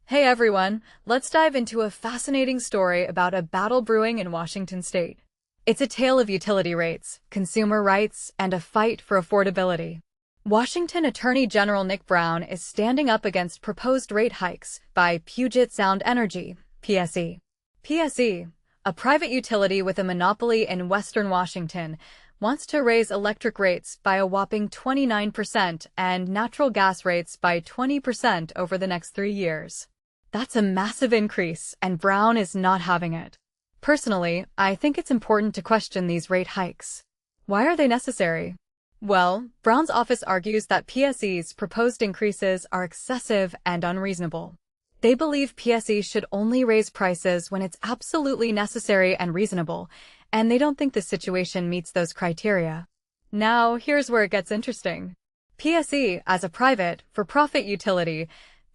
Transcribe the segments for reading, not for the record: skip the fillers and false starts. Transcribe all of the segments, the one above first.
Hey everyone, let's dive into a fascinating story about a battle brewing in Washington state. It's a tale of utility rates, consumer rights, and a fight for affordability. Washington Attorney General Nick Brown is standing up against proposed rate hikes by Puget Sound Energy, PSE. PSE, a private utility with a monopoly in western Washington, wants to raise electric rates by a whopping 29% and natural gas rates by 20% over the next 3 years. That's a massive increase, and Brown is not having it. Personally, I think it's important to question these rate hikes. Why are they necessary? Well, Brown's office argues that PSE's proposed increases are excessive and unreasonable. They believe PSE should only raise prices when it's absolutely necessary and reasonable, and they don't think the situation meets those criteria. Now, here's where it gets interesting. PSE, as a private, for-profit utility,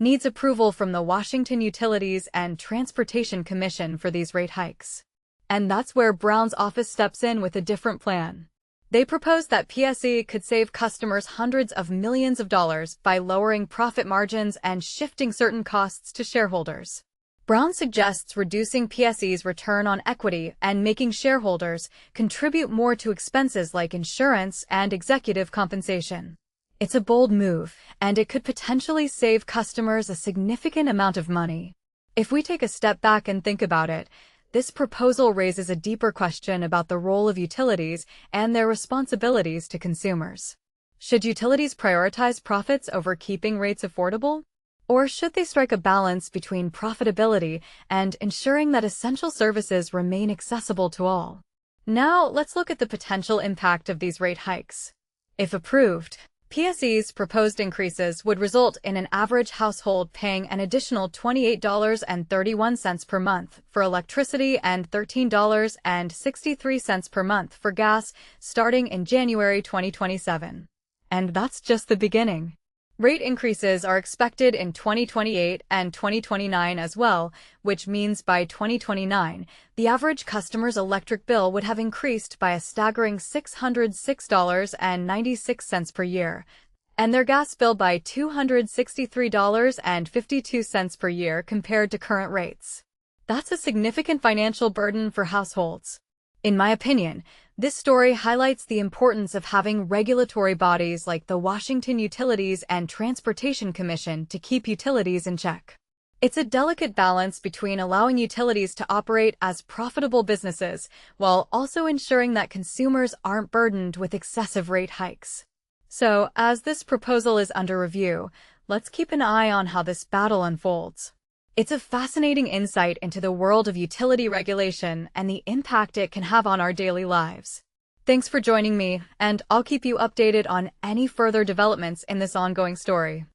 needs approval from the Washington Utilities and Transportation Commission for these rate hikes. And that's where Brown's office steps in with a different plan. They propose that PSE could save customers hundreds of millions of dollars by lowering profit margins and shifting certain costs to shareholders. Brown suggests reducing PSE's return on equity and making shareholders contribute more to expenses like insurance and executive compensation. It's a bold move, and it could potentially save customers a significant amount of money. If we take a step back and think about it, this proposal raises a deeper question about the role of utilities and their responsibilities to consumers. Should utilities prioritize profits over keeping rates affordable? Or should they strike a balance between profitability and ensuring that essential services remain accessible to all? Now, let's look at the potential impact of these rate hikes. If approved, PSE's proposed increases would result in an average household paying an additional $28.31 per month for electricity and $13.63 per month for gas, starting in January 2027. And that's just the beginning. Rate increases are expected in 2028 and 2029 as well, which means by 2029, the average customer's electric bill would have increased by a staggering $606.96 per year, and their gas bill by $263.52 per year compared to current rates. That's a significant financial burden for households. In my opinion, this story highlights the importance of having regulatory bodies like the Washington Utilities and Transportation Commission to keep utilities in check. It's a delicate balance between allowing utilities to operate as profitable businesses while also ensuring that consumers aren't burdened with excessive rate hikes. So, as this proposal is under review, let's keep an eye on how this battle unfolds. It's a fascinating insight into the world of utility regulation and the impact it can have on our daily lives. Thanks for joining me, and I'll keep you updated on any further developments in this ongoing story.